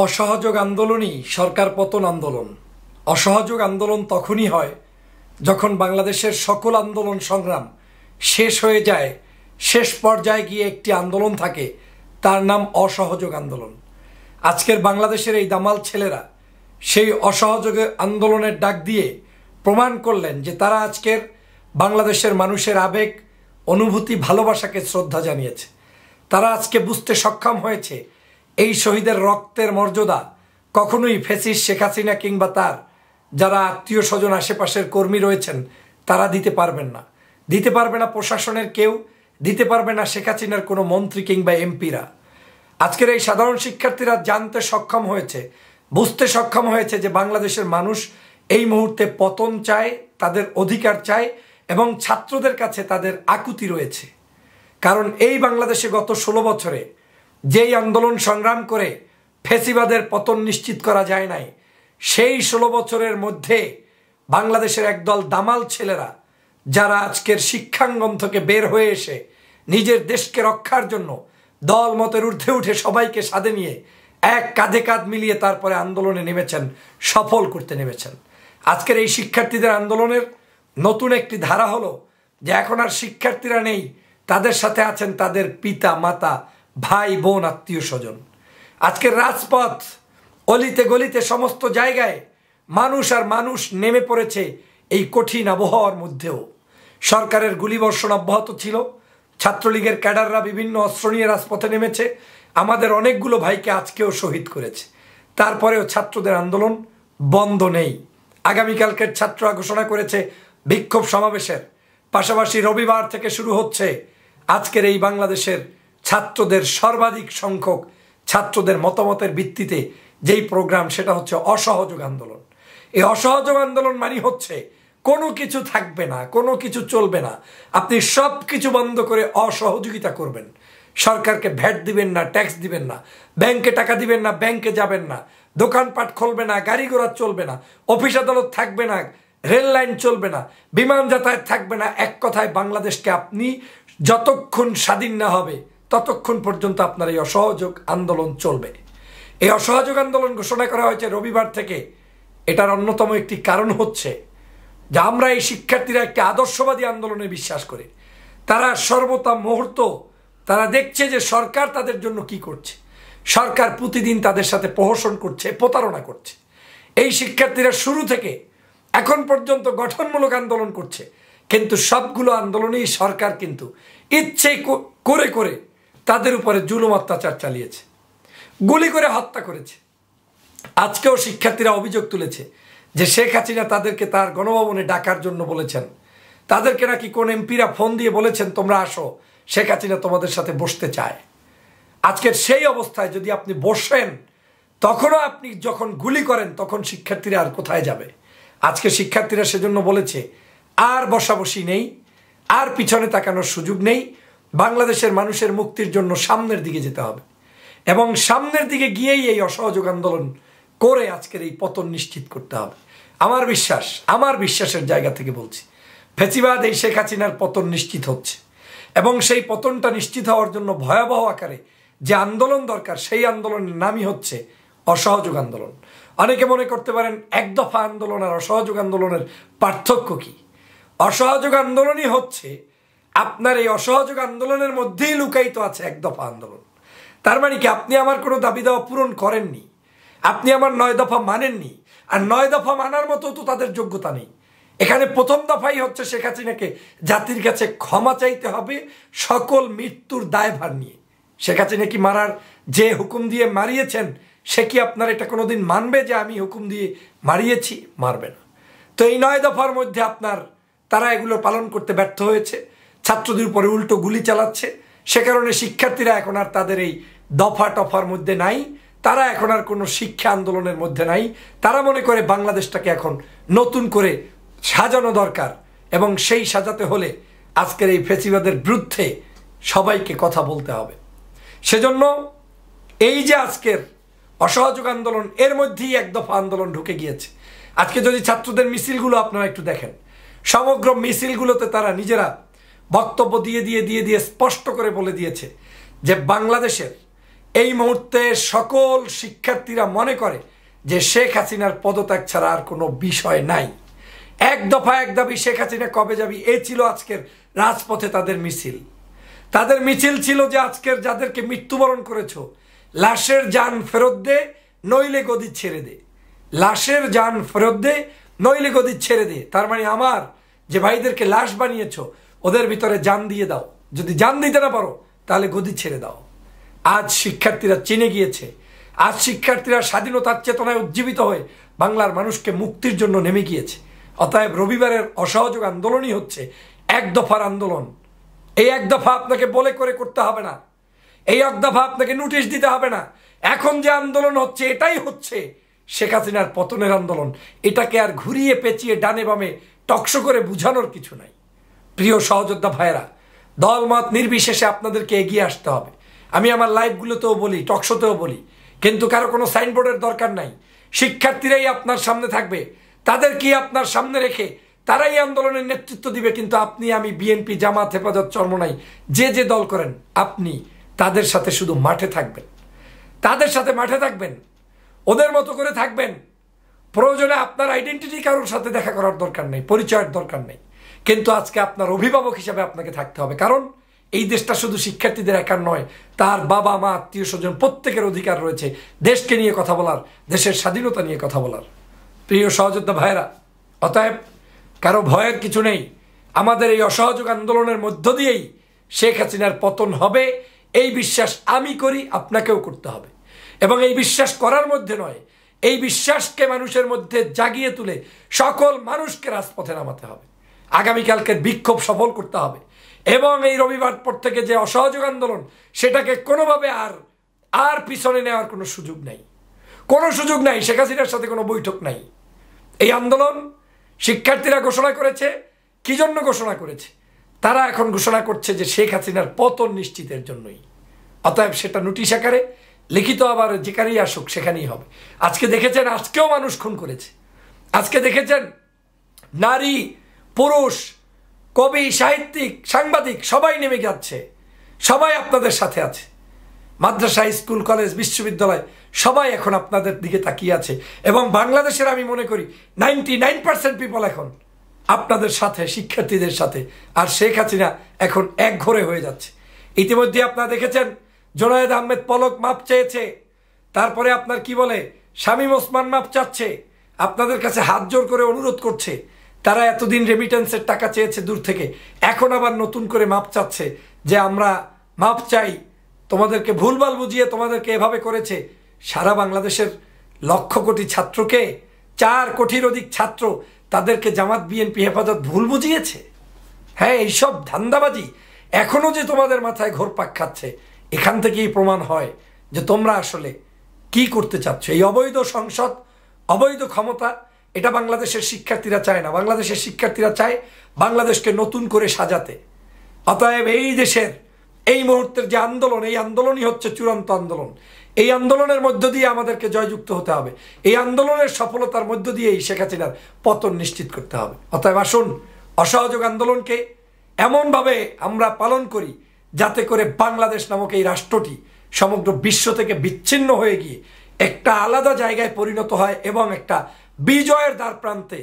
অসহযোগ আন্দোলনই সরকার পতন আন্দোলন। অসহযোগ আন্দোলন তখনই হয় যখন বাংলাদেশের সকল আন্দোলন সংগ্রাম শেষ হয়ে যায়, শেষ পর্যায়ে গিয়ে একটি আন্দোলন থাকে, তার নাম অসহযোগ আন্দোলন। আজকের বাংলাদেশের এই দামাল ছেলেরা সেই অসহযোগ আন্দোলনের ডাক দিয়ে প্রমাণ করলেন যে তারা আজকের বাংলাদেশের মানুষের আবেগ, অনুভূতি, ভালোবাসাকে শ্রদ্ধা জানিয়েছে। তারা আজকে বুঝতে সক্ষম হয়েছে এই শহীদের রক্তের মর্যাদা কখনোই ফ্যাসিস্ট শেখ হাসিনা কিংবা তার যারা আত্মীয় স্বজন আশেপাশের কর্মী রয়েছেন তারা দিতে পারবেন না। দিতে পারবে না প্রশাসনের কেউ, দিতে পারবে না শেখ হাসিনার কোনো মন্ত্রী কিংবা এমপিরা। আজকের এই সাধারণ শিক্ষার্থীরা জানতে সক্ষম হয়েছে, বুঝতে সক্ষম হয়েছে যে বাংলাদেশের মানুষ এই মুহূর্তে পতন চায়, তাদের অধিকার চায় এবং ছাত্রদের কাছে তাদের আকুতি রয়েছে। কারণ এই বাংলাদেশে গত 16 বছরে যেই আন্দোলন সংগ্রাম করে ফ্যাসিবাদের পতন নিশ্চিত করা যায় নাই, সেই 16 বছরের মধ্যে বাংলাদেশের একদল দামাল ছেলেরা যারা আজকের শিক্ষাঙ্গন থেকে বের হয়ে এসে নিজের দেশকে রক্ষার জন্য দল মতের ঊর্ধ্বে উঠে সবাইকে সাথে নিয়ে এক কাঁধে কাঁধ মিলিয়ে তারপরে আন্দোলনে নেমেছেন, সফল করতে নেমেছেন। আজকের এই শিক্ষার্থীদের আন্দোলনের নতুন একটি ধারা হলো যে এখন আর শিক্ষার্থীরা নেই, তাদের সাথে আছেন তাদের পিতা মাতা, ভাই বোন, আত্মীয় স্বজন। আজকের রাজপথ, অলিতে গলিতে সমস্ত জায়গায় মানুষ আর মানুষ নেমে পড়েছে। এই কঠিন আবহাওয়ার মধ্যেও সরকারের গুলিবর্ষণ অব্যাহত ছিল, ছাত্রলীগের ক্যাডাররা বিভিন্ন অস্ত্র নিয়ে রাজপথে নেমেছে, আমাদের অনেকগুলো ভাইকে আজকেও শহীদ করেছে। তারপরেও ছাত্রদের আন্দোলন বন্ধ নেই। আগামীকালকের ছাত্ররা ঘোষণা করেছে বিক্ষোভ সমাবেশের, পাশাপাশি রবিবার থেকে শুরু হচ্ছে আজকের এই বাংলাদেশের ছাত্রদের সর্বাধিক সংখ্যক ছাত্রদের মতামতের ভিত্তিতে যেই প্রোগ্রাম, সেটা হচ্ছে অসহযোগ আন্দোলন। এই অসহযোগ আন্দোলন মানে হচ্ছে কোনো কিছু থাকবে না, কোনো কিছু চলবে না, আপনি সব কিছু বন্ধ করে অসহযোগিতা করবেন। সরকারকে ভ্যাট দিবেন না, ট্যাক্স দিবেন না, ব্যাংকে টাকা দিবেন না, ব্যাংকে যাবেন না, দোকানপাট খুলবে না, গাড়ি ঘোড়া চলবে না, অফিস আদালত থাকবে না, রেল লাইন চলবে না, বিমান যাতায়াত থাকবে না। এক কথায় বাংলাদেশকে আপনি যতক্ষণ স্বাধীন না হবে ততক্ষণ পর্যন্ত আপনার এই অসহযোগ আন্দোলন চলবে। এই অসহযোগ আন্দোলন ঘোষণা করা হয়েছে রবিবার থেকে। এটার অন্যতম একটি কারণ হচ্ছে যে আমরা এই শিক্ষার্থীরা একটি আদর্শবাদী আন্দোলনে বিশ্বাস করি। তারা সর্বদা মুহূর্ত তারা দেখছে যে সরকার তাদের জন্য কি করছে। সরকার প্রতিদিন তাদের সাথে প্রহসন করছে, প্রতারণা করছে। এই শিক্ষার্থীরা শুরু থেকে এখন পর্যন্ত গঠনমূলক আন্দোলন করছে, কিন্তু সবগুলো আন্দোলনেই সরকার কিন্তু ইচ্ছে করে করে তাদের উপরে জুলুম অত্যাচার চালিয়েছে, গুলি করে হত্যা করেছে। আজকেও শিক্ষার্থীরা অভিযোগ তুলেছে যে শেখ হাসিনা তাদেরকে তার গণভবনে ডাকার জন্য বলেছেন। তাদেরকে নাকি কোন এমপিরা ফোন দিয়ে বলেছেন তোমরা আসো, শেখ হাসিনা তোমাদের সাথে বসতে চায়। আজকের সেই অবস্থায় যদি আপনি বসেন, তখনও আপনি যখন গুলি করেন তখন শিক্ষার্থীরা আর কোথায় যাবে? আজকে শিক্ষার্থীরা সেজন্য বলেছে আর বসাবসি নেই, আর পিছনে তাকানোর সুযোগ নেই। বাংলাদেশের মানুষের মুক্তির জন্য সামনের দিকে যেতে হবে এবং সামনের দিকে গিয়েই এই অসহযোগ আন্দোলন করে আজকের এই পতন নিশ্চিত করতে হবে। আমার বিশ্বাসের জায়গা থেকে বলছি, ফ্যাসিবাদ এই শেখ হাসিনার পতন নিশ্চিত হচ্ছে এবং সেই পতনটা নিশ্চিত হওয়ার জন্য ভয়াবহ আকারে যে আন্দোলন দরকার, সেই আন্দোলনের নামই হচ্ছে অসহযোগ আন্দোলন। অনেকে মনে করতে পারেন এক দফা আন্দোলন আর অসহযোগ আন্দোলনের পার্থক্য কি? অসহযোগ আন্দোলনই হচ্ছে আপনার এই অসহযোগ আন্দোলনের মধ্যেই লুকায়িত আছে এক দফা আন্দোলন। তার মানে কি আপনি আমার কোনো দাবি দাওয়া পূরণ করেননি, আপনি আমার 9 দফা মানেননি, আর 9 দফা মানার মতো তো তাদের যোগ্যতা নেই। এখানে প্রথম দফাই হচ্ছে শেখ হাসিনাকে জাতির কাছে ক্ষমা চাইতে হবে সকল মৃত্যুর দায়ভার নিয়ে। শেখ হাসিনা কি মারার যে হুকুম দিয়ে মারিয়েছেন, সে কি আপনার এটা কোনোদিন মানবে যে আমি হুকুম দিয়ে মারিয়েছি? মারবে না। তো এই 9 দফার মধ্যে তারা এগুলো পালন করতে ব্যর্থ হয়েছে, ছাত্রদের উপরে উল্টো গুলি চালাচ্ছে। সে কারণে শিক্ষার্থীরা এখন আর তাদের এই দফা টফার মধ্যে নাই, তারা এখন আর কোনো শিক্ষা আন্দোলনের মধ্যে নাই। তারা মনে করে বাংলাদেশটাকে এখন নতুন করে সাজানো দরকার এবং সেই সাজাতে হলে আজকের এই ফ্যাসিবাদের বিরুদ্ধে সবাইকে কথা বলতে হবে। সেজন্য এই যে আজকের অসহযোগ আন্দোলন, এর মধ্যেই এক দফা আন্দোলন ঢুকে গিয়েছে। আজকে যদি ছাত্রদের মিছিলগুলো আপনারা একটু দেখেন, সমগ্র মিছিলগুলোতে তারা নিজেরা বক্তব্য দিয়ে স্পষ্ট করে বলে দিয়েছে যে বাংলাদেশের এই মুহূর্তে সকল শিক্ষার্থীরা মনে করে যে শেখ হাসিনার পদত্যাগ ছাড়া আর কোনো বিষয় নাই। এক দফা এক দাবি, শেখ হাসিনা কবে যাবি, এ ছিল আজকের রাজপথে তাদের মিছিল। তাদের মিছিল ছিল যে আজকের যাদেরকে মৃত্যুবরণ করেছো, লাশের যান ফেরত দে, নইলে গদি ছেড়ে দে। লাশের যান ফেরত দে, নইলে গদি ছেড়ে দে। তার মানে আমার যে ভাইদেরকে লাশ বানিয়েছ, ওদের ভিতরে যান দিয়ে দাও। যদি যান দিতে না পারো তাহলে গদি ছেড়ে দাও। আজ শিক্ষার্থীরা চিনে গিয়েছে। আজ শিক্ষার্থীরা স্বাধীনতার চেতনায় উজ্জীবিত হয়ে বাংলার মানুষকে মুক্তির জন্য নেমে গিয়েছে। অতএব রবিবারের অসহযোগ আন্দোলনই হচ্ছে এক দফার আন্দোলন। এই এক দফা আপনাকে বলে করে করতে হবে না, এই এক দফা আপনাকে নোটিশ দিতে হবে না। এখন যে আন্দোলন হচ্ছে এটাই হচ্ছে শেখ হাসিনার পতনের আন্দোলন। এটাকে আর ঘুরিয়ে পেঁচিয়ে ডানে বামে টকশো করে বুঝানোর কিছু নাই। প্রিয় সহযোদ্ধা ভাইয়েরা, দলমত নির্বিশেষে আপনাদেরকে এগিয়ে আসতে হবে। আমি আমার লাইভগুলোতেও বলি, টকশোতেও বলি, কিন্তু কারো কোনো সাইনবোর্ডের দরকার নাই। শিক্ষার্থীরাই আপনার সামনে থাকবে, তাদেরকে আপনার সামনে রেখে তারাই আন্দোলনের নেতৃত্ব দিবে। কিন্তু আপনি, আমি, বিএনপি, জামাত, হেফাজত, চরমোনাই, যে যে দল করেন, আপনি তাদের সাথে শুধু মাঠে থাকবেন, তাদের সাথে মাঠে থাকবেন, ওদের মতো করে থাকবেন। প্রয়োজনে আপনার আইডেন্টিটি কারোর সাথে দেখা করার দরকার নেই, পরিচয়ের দরকার নেই, কিন্তু আজকে আপনার অভিভাবক হিসাবে আপনাকে থাকতে হবে। কারণ এই দেশটা শুধু শিক্ষার্থীদের একার নয়, তার বাবা মা, আত্মীয় স্বজন প্রত্যেকের অধিকার রয়েছে দেশকে নিয়ে কথা বলার, দেশের স্বাধীনতা নিয়ে কথা বলার। প্রিয় সহযোদ্ধা ভাইয়েরা, অতএব কারো ভয়ের কিছু নেই। আমাদের এই অসহযোগ আন্দোলনের মধ্য দিয়েই শেখ হাসিনার পতন হবে, এই বিশ্বাস আমি করি, আপনাকেও করতে হবে। এবং এই বিশ্বাস করার মধ্যে নয়, এই বিশ্বাসকে মানুষের মধ্যে জাগিয়ে তুলে সকল মানুষকে রাজপথে নামাতে হবে। আগামীকালকের বিক্ষোভ সফল করতে হবে এবং এই রবিবার পর থেকে যে অসহযোগ আন্দোলন, সেটাকে কোনোভাবে আর পিছনে নেওয়ার কোনো সুযোগ নাই, কোনো সুযোগ নাই। শেখ হাসিনার সাথে কোনো বৈঠক নাই। এই আন্দোলন শিক্ষার্থীরা ঘোষণা করেছে। কি জন্য ঘোষণা করেছে? তারা এখন ঘোষণা করছে যে শেখ হাসিনার পতন নিশ্চিতের জন্যই। অতএব সেটা নোটিশ আকারে লিখিত আবার যেখানেই আসুক সেখানেই হবে। আজকে দেখেছেন, আজকেও মানুষ খুন করেছে। আজকে দেখেছেন নারী, পুরুষ, কবি, সাহিত্যিক, সাংবাদিক সবাই নেমে যাচ্ছে, সবাই আপনাদের সাথে আছে। মাদ্রাসা, স্কুল, কলেজ, বিশ্ববিদ্যালয় সবাই এখন আপনাদের দিকে তাকিয়ে আছে। এবং বাংলাদেশের আমি মনে করি 99% পিপল এখন আপনাদের সাথে, শিক্ষার্থীদের সাথে। আর শেখ হাসিনা এখন একঘরে হয়ে যাচ্ছে। ইতিমধ্যে আপনারা দেখেছেন জোনায়েদ আহমেদ পলক মাপ চেয়েছে, তারপরে আপনার কি বলে শামীম ওসমান মাপ চাচ্ছে, আপনাদের কাছে হাত জোর করে অনুরোধ করছে। তারা এতদিন রেমিটেন্সের টাকা চেয়েছে দূর থেকে, এখন আবার নতুন করে মাপ চাচ্ছে যে আমরা মাপ চাই, তোমাদেরকে ভুলভাল বুঝিয়ে তোমাদেরকে এভাবে করেছে। সারা বাংলাদেশের লক্ষ কোটি ছাত্রকে, 4 কোটির অধিক ছাত্র, তাদেরকে জামাত, বিএনপি, হেফাজত ভুল বুঝিয়েছে। হ্যাঁ, এইসব ধান্দাবাজি এখনো যে তোমাদের মাথায় ঘোরপাক খাচ্ছে, এখান থেকেই প্রমাণ হয় যে তোমরা আসলে কি করতে চাচ্ছ। এই অবৈধ সংসদ, অবৈধ ক্ষমতা, এটা বাংলাদেশের শিক্ষার্থীরা চায় না। বাংলাদেশের শিক্ষার্থীরা চায় বাংলাদেশকে নতুন করে সাজাতে। অতএব এই দেশের এই মুহূর্তের যে আন্দোলন, এই আন্দোলনই হচ্ছে চূড়ান্ত আন্দোলন। এই আন্দোলনের মধ্য দিয়ে আমাদেরকে জয়যুক্ত হতে হবে। এই আন্দোলনের সফলতার মধ্য দিয়েই শেখ হাসিনার পতন নিশ্চিত করতে হবে। অতএব আসুন অসহযোগ আন্দোলনকে এমনভাবে আমরা পালন করি যাতে করে বাংলাদেশ নামক এই রাষ্ট্রটি সমগ্র বিশ্ব থেকে বিচ্ছিন্ন হয়ে গিয়ে একটা আলাদা জায়গায় পরিণত হয় এবং একটা বিজয়ের দ্বার প্রান্তে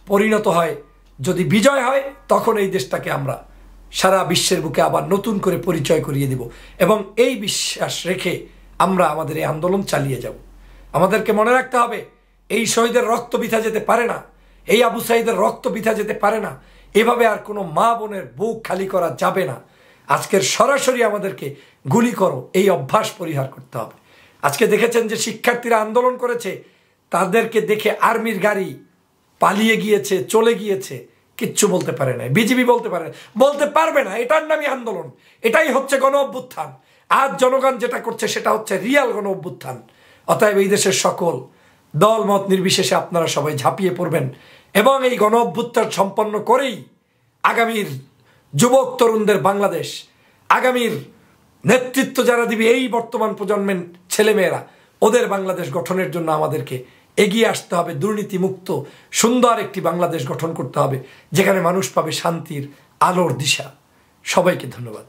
পরিণত হয়। যদি বিজয় হয়, তখন এই দেশটাকে আমরা সারা বিশ্বের বুকে আবার নতুন করে পরিচয় করিয়ে দেব এবং এই বিশ্বাস রেখে আমরা আমাদের এই আন্দোলন চালিয়ে যাব। আমাদেরকে মনে রাখতে হবে, এই শহীদের রক্ত বৃথা যেতে পারে না, এই আবু সাঈদের রক্ত বৃথা যেতে পারে না। এভাবে আর কোনো মা বোনের বুক খালি করা যাবে না। আজকের সরাসরি আমাদেরকে গুলি করো, এই অভ্যাস পরিহার করতে হবে। আজকে দেখেছেন যে শিক্ষার্থীরা আন্দোলন করেছে, তাদেরকে দেখে আর্মির গাড়ি পালিয়ে গিয়েছে, চলে গিয়েছে, কিচ্ছু বলতে পারে না। বিজিবি বলতে পারবে না। এটার নামই আন্দোলন, এটাই হচ্ছে গণ অভ্যুত্থান। আজ জনগণ যেটা করছে সেটা হচ্ছে রিয়াল গণ অভ্যুত্থান। অতএব এই দেশের সকল দল মত নির্বিশেষে আপনারা সবাই ঝাঁপিয়ে পড়বেন এবং এই গণ অভ্যুত্থান সম্পন্ন করেই আগামীর যুবক তরুণদের বাংলাদেশ, আগামীর নেতৃত্ব যারা দিবে এই বর্তমান প্রজন্মের ছেলেমেয়েরা, ওদের বাংলাদেশ গঠনের জন্য আমাদেরকে এগিয়ে আসতে হবে। দুর্নীতিমুক্ত সুন্দর একটি বাংলাদেশ গঠন করতে হবে, যেখানে মানুষ পাবে শান্তির আলোর দিশা। সবাইকে ধন্যবাদ।